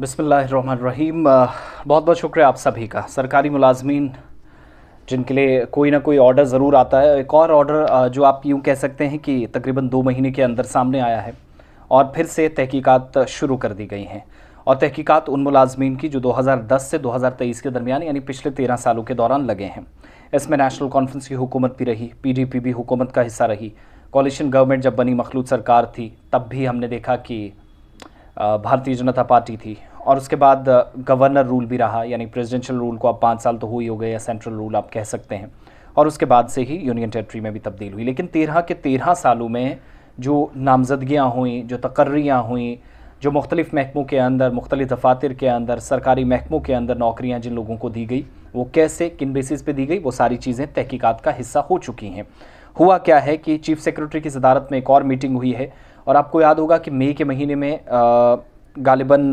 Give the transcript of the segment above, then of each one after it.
बिस्मिल्लाहिर्रहमानिर्रहीम। बहुत बहुत शुक्रिया आप सभी का। सरकारी मुलाजमीन जिनके लिए कोई ना कोई ऑर्डर ज़रूर आता है, एक और ऑर्डर जो आप यूँ कह सकते हैं कि तकरीबन 2 महीने के अंदर सामने आया है और फिर से तहकीकात शुरू कर दी गई हैं। और तहकीकात उन मुलाजमीन की जो 2010 से 2023 के दरमियान यानी पिछले 13 सालों के दौरान लगे हैं। इसमें नेशनल कॉन्फ्रेंस की हुकूमत भी रही, पीडीपी भी हुकूमत का हिस्सा रही। कोalition गवर्नमेंट जब बनी, मखलूत सरकार थी, तब भी हमने देखा कि भारतीय जनता पार्टी थी। और उसके बाद गवर्नर रूल भी रहा, यानी प्रेसिडेंशियल रूल को अब 5 साल तो हो गए, या सेंट्रल रूल आप कह सकते हैं। और उसके बाद से ही यूनियन टेरिटरी में भी तब्दील हुई। लेकिन 13 के 13 सालों में जो नामजदगियाँ हुई, जो तकर्रियाँ हुई, जो मुख्तलिफ़ महकमों के अंदर, मुख्तलिफ़ दफातर के अंदर, सरकारी महकमों के अंदर नौकरियाँ जिन लोगों को दी गई, वो कैसे, किन बेसिस पे दी गई, वो सारी चीज़ें तहकीकात का हिस्सा हो चुकी हैं। हुआ क्या है कि चीफ सेक्रेटरी की सदारत में एक और मीटिंग हुई है। और आपको याद होगा कि मई के महीने में गालिबन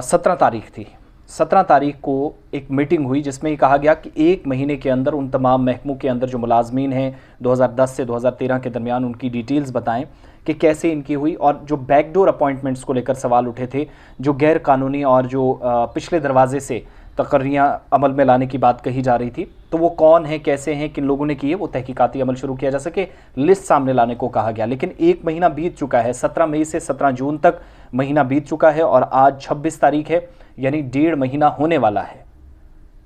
17 तारीख थी। 17 तारीख को एक मीटिंग हुई जिसमें ये कहा गया कि 1 महीने के अंदर उन तमाम महकमों के अंदर जो मुलाजमीन हैं 2010 से 2013 के दरमियान, उनकी डिटेल्स बताएं कि कैसे इनकी हुई। और जो बैकडोर अपॉइंटमेंट्स को लेकर सवाल उठे थे, जो गैर कानूनी और जो पिछले दरवाजे से तकर्रियाँ अमल में लाने की बात कही जा रही थी, तो वो कौन है, कैसे हैं, किन लोगों ने किए, वो तहकीकाती अमल शुरू किया जा सके, लिस्ट सामने लाने को कहा गया। लेकिन 1 महीना बीत चुका है, 17 मई से 17 जून तक महीना बीत चुका है और आज 26 तारीख है, यानी 1.5 महीना होने वाला है।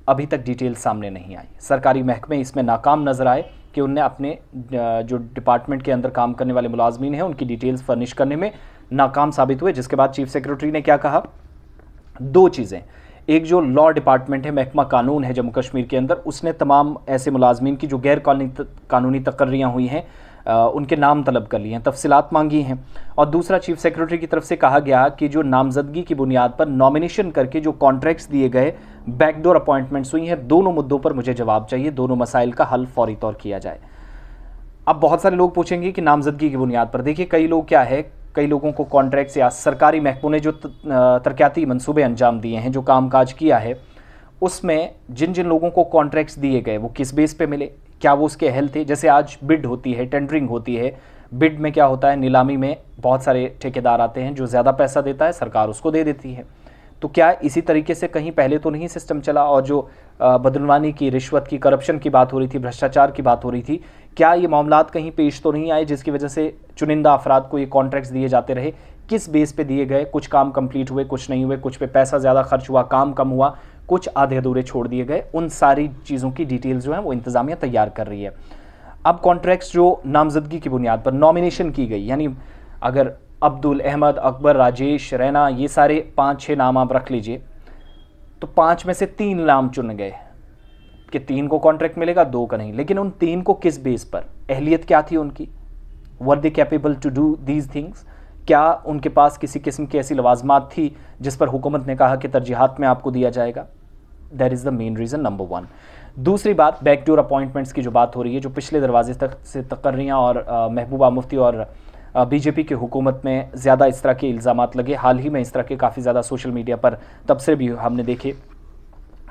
अभी तक डिटेल सामने नहीं आई। सरकारी महकमे इसमें नाकाम नजर आए कि उनने अपने जो डिपार्टमेंट के अंदर काम करने वाले मुलाजमीन हैं उनकी डिटेल्स फर्निश करने में नाकाम साबित हुए। जिसके बाद चीफ सेक्रेटरी ने क्या कहा, 2 चीज़ें। एक जो लॉ डिपार्टमेंट है, महकमा कानून है जम्मू कश्मीर के अंदर, उसने तमाम ऐसे मुलाजमीन की जो गैर कानूनी तकर्रियाँ हुई हैं उनके नाम तलब कर लिए हैं, तफसीलात मांगी हैं। और दूसरा, चीफ सेक्रेटरी की तरफ से कहा गया कि जो नामजदगी की बुनियाद पर नॉमिनेशन करके जो कॉन्ट्रैक्ट्स दिए गए, बैकडोर अपॉइंटमेंट्स हुई हैं, दोनों मुद्दों पर मुझे जवाब चाहिए, दोनों मसाइल का हल फौरी तौर किया जाए। अब बहुत सारे लोग पूछेंगे कि नामजदगी की बुनियाद पर, देखिए कई लोग क्या है, कई लोगों को कॉन्ट्रैक्ट्स या सरकारी महकमों ने जो तरक्याती मंसूबे अंजाम दिए हैं, जो कामकाज किया है, उसमें जिन जिन लोगों को कॉन्ट्रैक्ट्स दिए गए वो किस बेस पे मिले, क्या वो उसके अहल थे। जैसे आज बिड होती है, टेंडरिंग होती है, बिड में क्या होता है, नीलामी में बहुत सारे ठेकेदार आते हैं, जो ज़्यादा पैसा देता है सरकार उसको दे देती है। तो क्या इसी तरीके से कहीं पहले तो नहीं सिस्टम चला? और जो बदनवानी की, रिश्वत की, करप्शन की बात हो रही थी, भ्रष्टाचार की बात हो रही थी, क्या ये मामलात कहीं पेश तो नहीं आए जिसकी वजह से चुनिंदा अफराद को ये कॉन्ट्रैक्ट्स दिए जाते रहे? किस बेस पे दिए गए? कुछ काम कंप्लीट हुए, कुछ नहीं हुए, कुछ पे पैसा ज़्यादा खर्च हुआ, काम कम हुआ, कुछ आधे अधूरे छोड़ दिए गए। उन सारी चीज़ों की डिटेल्स जो हैं वो इंतज़ामिया तैयार कर रही है। अब कॉन्ट्रैक्ट्स जो नामजदगी की बुनियाद पर नॉमिनेशन की गई, यानी अगर अब्दुल, अहमद, अकबर, राजेश, रैना, ये सारे 5-6 नाम आप रख लीजिए, तो 5 में से 3 नाम चुन गए कि 3 को कॉन्ट्रैक्ट मिलेगा, 2 का नहीं। लेकिन उन 3 को किस बेस पर, अहलियत क्या थी उनकी, were they capable to do these things, क्या उनके पास किसी किस्म की ऐसी लवाजमात थी जिस पर हुकूमत ने कहा कि तरजीहात में आपको दिया जाएगा? That is the main reason, number 1। दूसरी बात, बैकडोर अपॉइंटमेंट्स की जो बात हो रही है, जो पिछले दरवाजे तक से तकर्रियाँ और महबूबा मुफ्ती और बीजेपी की हुकूमत में ज़्यादा इस तरह के इल्ज़ामात लगे। हाल ही में इस तरह के काफ़ी ज़्यादा सोशल मीडिया पर तबसरे भी हमने देखे।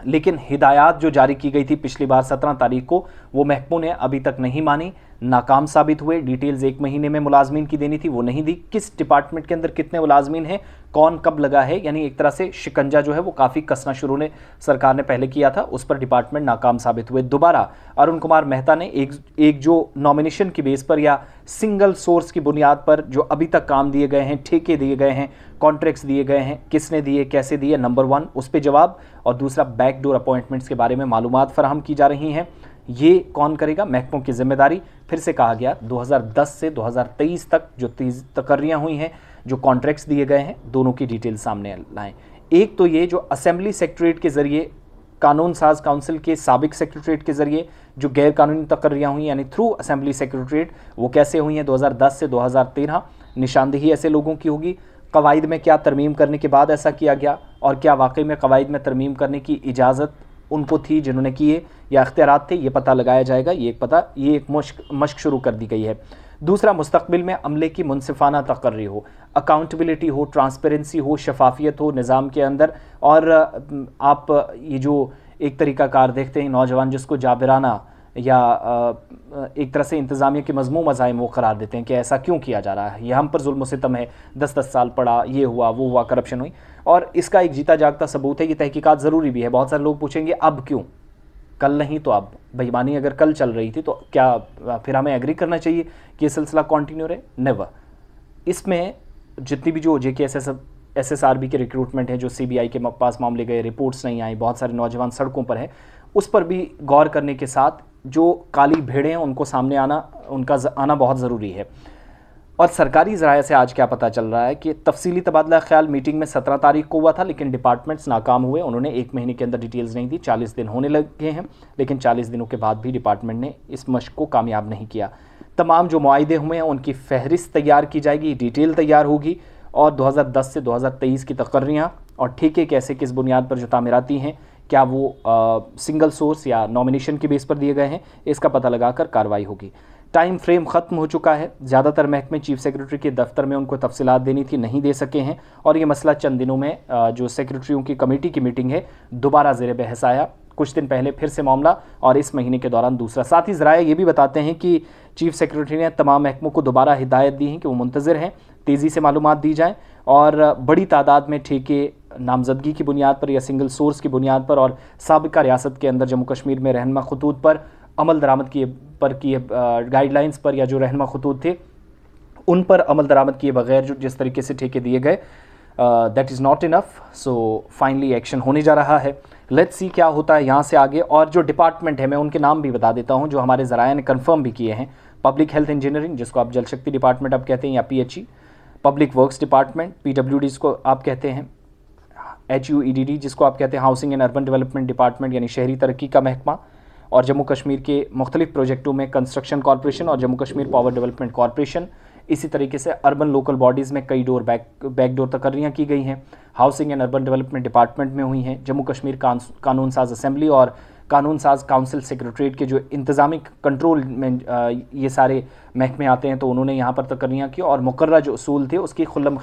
लेकिन हिदायत जो जारी की गई थी पिछली बार 17 तारीख को, वो महकमों ने अभी तक नहीं मानी, नाकाम साबित हुए। डिटेल्स 1 महीने में मुलाजमीन की देनी थी, वो नहीं दी। किस डिपार्टमेंट के अंदर कितने मुलाजमीन हैं, कौन कब लगा है, यानी एक तरह से शिकंजा जो है वो काफ़ी कसना शुरू ने सरकार ने पहले किया था, उस पर डिपार्टमेंट नाकाम साबित हुए। दोबारा अरुण कुमार मेहता ने एक जो नॉमिनेशन की बेस पर या सिंगल सोर्स की बुनियाद पर जो अभी तक काम दिए गए हैं, ठेके दिए गए हैं, कॉन्ट्रैक्ट्स दिए गए हैं, किसने दिए, कैसे दिए, नंबर 1 उस पर जवाब। और दूसरा, बैकडोर अपॉइंटमेंट्स के बारे में मालूमात फराहम की जा रही हैं, ये कौन करेगा, महकमों की जिम्मेदारी। फिर से कहा गया 2010 से 2023 तक जो तकर्रियाँ हुई हैं, जो कॉन्ट्रैक्ट्स दिए गए हैं, दोनों की डिटेल सामने लाएं। एक तो ये जो असेंबली सेक्रेटरीट के ज़रिए, कानून साज काउंसिल के साबिक सेक्रेटरीट के ज़रिए जो गैर कानूनी तकर्रियाँ हुई, यानी थ्रू असेंबली सेक्रेटरीट, वो कैसे हुई हैं 2010 से 2013, निशानदेही ऐसे लोगों की होगी। कवायद में क्या तरमीम करने के बाद ऐसा किया गया, और क्या वाकई में कवायद में तरमीम करने की इजाज़त उनको थी जिन्होंने किए, या इख्तियारात थे, ये पता लगाया जाएगा। ये एक मश्क शुरू कर दी गई है। दूसरा, मुस्तकबिल में अमले की मुनसिफाना तकर्री हो, अकाउंटेबिलिटी हो, ट्रांसपेरेंसी हो, शफाफियत हो निज़ाम के अंदर। और आप ये जो एक तरीका कार देखते हैं, नौजवान जिसको जाबिराना या एक तरह से इंतज़ामिया के मज़मूम मज़ाहिम वो करार देते हैं कि ऐसा क्यों किया जा रहा है, ये हम पर जुल्म सितम है, 10-10 साल पड़ा, ये हुआ वो हुआ, करप्शन हुई। और इसका एक जीता जागता सबूत है, ये तहकीकात ज़रूरी भी है। बहुत सारे लोग पूछेंगे अब क्यों, कल नहीं तो अब। बेईमानी अगर कल चल रही थी तो क्या फिर हमें एग्री करना चाहिए कि ये सिलसिला कंटिन्यू रहे? नेवर। इसमें जितनी भी जो SSRB के रिक्रूटमेंट है, जो CBI के पास मामले गए, रिपोर्ट्स नहीं आई, बहुत सारे नौजवान सड़कों पर हैं, उस पर भी गौर करने के साथ जो काली भेड़ें हैं उनको सामने आना, उनका आना बहुत ज़रूरी है। और सरकारी ज़राए से आज क्या पता चल रहा है कि तफसीली तबादला ख्याल मीटिंग में 17 तारीख को हुआ था, लेकिन डिपार्टमेंट्स नाकाम हुए। उन्होंने 1 महीने के अंदर डिटेल्स नहीं दी। 40 दिन होने लगे हैं, लेकिन 40 दिनों के बाद भी डिपार्टमेंट ने इस मशक को कामयाब नहीं किया। तमाम जो मुआहदे हुए हैं उनकी फहरिस्त तैयार की जाएगी, डिटेल तैयार होगी, और 2010 से 2023 की तकर्रियाँ और ठेके कैसे किस बुनियाद पर जो तामीराती हैं, क्या वो सिंगल सोर्स या नॉमिनेशन के बेस पर दिए गए हैं, इसका पता लगाकर कार्रवाई होगी। टाइम फ्रेम ख़त्म हो चुका है। ज़्यादातर महकमे चीफ सेक्रेटरी के दफ्तर में उनको तफसीलात देनी थी, नहीं दे सके हैं, और ये मसला चंद दिनों में जो सेक्रेटरियों की कमेटी की मीटिंग है दोबारा ज़ेर बहस आया। कुछ दिन पहले फिर से मामला, और इस महीने के दौरान दूसरा। साथ ही ज़राए ये भी बताते हैं कि चीफ सेक्रेटरी ने तमाम महकमों को दोबारा हिदायत दी है कि वो मुंतज़िर हैं, तेज़ी से मालूमात दी जाएँ, और बड़ी तादाद में ठेके नामजदगी की बुनियाद पर या सिंगल सोर्स की बुनियाद पर और साबिका रियासत के अंदर जम्मू कश्मीर में रहनुमा खतूत पर अमल दरामद किए गाइडलाइंस पर, या जो रहनुमा खतूत थे उन पर अमल दरामद किए बगैर जो जिस तरीके से ठेके दिए गए, that is not enough. So finally action होने जा रहा है। लेट्स सी क्या होता है यहाँ से आगे। और जो डिपार्टमेंट है, मैं उनके नाम भी बता देता हूँ जो हमारे ज़राए ने कंफर्म भी किए हैं। पब्लिक हेल्थ इंजीनियरिंग, जिसको आप जल शक्ति डिपार्टमेंट अब कहते हैं, या PHE। Public works department, PWD जिसको आप कहते हैं, HUEDD जिसको आप कहते हैं housing and urban development department, यानी शहरी तरक्की का महकमा। और जम्मू कश्मीर के मुख्तलिफ प्रोजेक्टों में कंस्ट्रक्शन कॉरपोरेशन और Jammu Kashmir power development corporation. इसी तरीके से अर्बन लोकल बॉडीज़ में कई बैकडोर तकर्रियाँ की गई हैं। Housing and urban development department में हुई हैं। जम्मू कश्मीर कानून साज असेंबली और कानून साज काउंसिल सेक्रेटरीट के जो इंतज़ामी कंट्रोल में ये सारे महकमे आते हैं, तो उन्होंने यहाँ पर तकर्रियाँ की, और मुकर्रर जो उसूल थे उसकी खुल्लम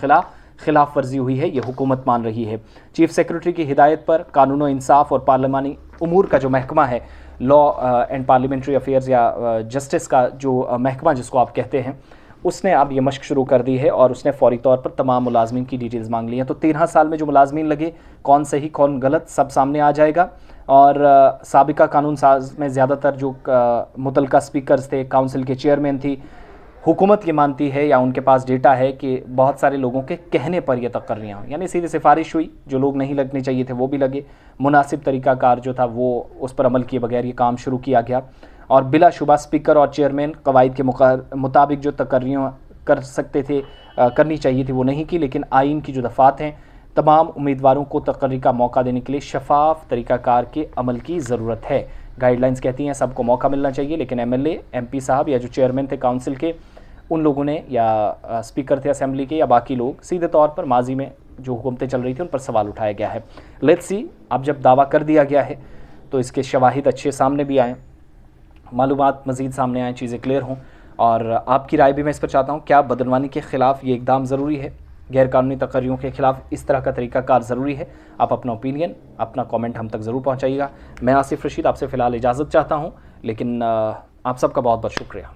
खिलाफ वर्जी हुई है, ये हुकूमत मान रही है। चीफ सेक्रेटरी की हिदायत पर कानून व इंसाफ और पार्लिमानी उमूर का जो महकमा है, लॉ एंड पार्लियामेंट्री अफेयर्स या जस्टिस का जो महकमा जिसको आप कहते हैं, उसने अब ये मशक शुरू कर दी है, और उसने फौरी तौर पर तमाम मुलाजमीन की डिटेल्स मांग ली हैं। तो 13 साल में जो मुलाजमीन लगे, कौन सही कौन गलत, सब सामने आ जाएगा। और साबिका कानून साज में ज़्यादातर जो मुतलका स्पीकर्स थे, काउंसिल के चेयरमैन थी, हुकूमत ये मानती है या उनके पास डेटा है कि बहुत सारे लोगों के कहने पर ये तकर्रियाँ, यानी सीधी सिफारिश हुई, जो लोग नहीं लगने चाहिए थे वो भी लगे, मुनासिब तरीक़ाकार जो था वो उस पर अमल किए बगैर ये काम शुरू किया गया। और बिलाशुबा स्पीकर और चेयरमैन कवायद के मुताबिक जो तकर्रियाँ कर सकते थे, करनी चाहिए थी, वो नहीं की। लेकिन आइन की जो दफ़ात हैं, तमाम उम्मीदवारों को तकर्री का मौका देने के लिए शफाफ तरीक़ाकार के अमल की ज़रूरत है। गाइडलाइंस कहती हैं सबको मौका मिलना चाहिए, लेकिन MLA MP साहब या जो चेयरमैन थे काउंसिल के, उन लोगों ने, या स्पीकर थे असेंबली के, या बाकी लोग, सीधे तौर पर माजी में जो हुकूमतें चल रही थी उन पर सवाल उठाया गया है। लेट्स सी, अब जब दावा कर दिया गया है तो इसके शवाहिद अच्छे सामने भी आएँ, मालूमात मज़ीद सामने आएँ, चीज़ें क्लियर हों। और आपकी राय भी मैं इस पर चाहता हूँ। क्या बदनवानी के ख़िलाफ़ ये इक़दाम ज़रूरी है? गैरकानूनी तकर्रियों के ख़िलाफ़ इस तरह का तरीक़ाकार ज़रूरी है? आप अपना ओपिनियन, अपना कमेंट हम तक ज़रूर पहुँचाइएगा। मैं आसिफ रशीद आपसे फ़िलहाल इजाज़त चाहता हूँ, लेकिन आप सबका बहुत बहुत शुक्रिया।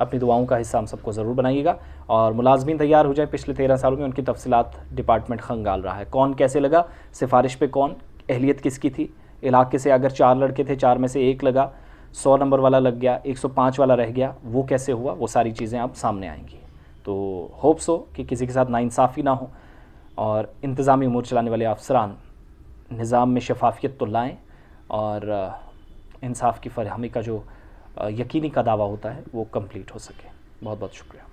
अपनी दुआओं का हिस्सा हम सबको ज़रूर बनाइएगा, और मुलाजमीन तैयार हो जाए। पिछले 13 सालों में उनकी तफसीलात डिपार्टमेंट खंगाल रहा है, कौन कैसे लगा, सिफारिश पे कौन, अहलियत किसकी थी, इलाके से अगर 4 लड़के थे, 4 में से 1 लगा, 100 नंबर वाला लग गया, 105 वाला रह गया, वो कैसे हुआ, वो सारी चीज़ें अब सामने आएंगी। तो होप्स हो कि किसी के साथ नाइंसाफ़ी ना हो, और इंतज़ामी उमूर चलाने वाले अफसरान निज़ाम में शफाफियत तो लाएँ, और इंसाफ की फरहमी का जो यकीनी का दावा होता है वो कंप्लीट हो सके। बहुत बहुत शुक्रिया।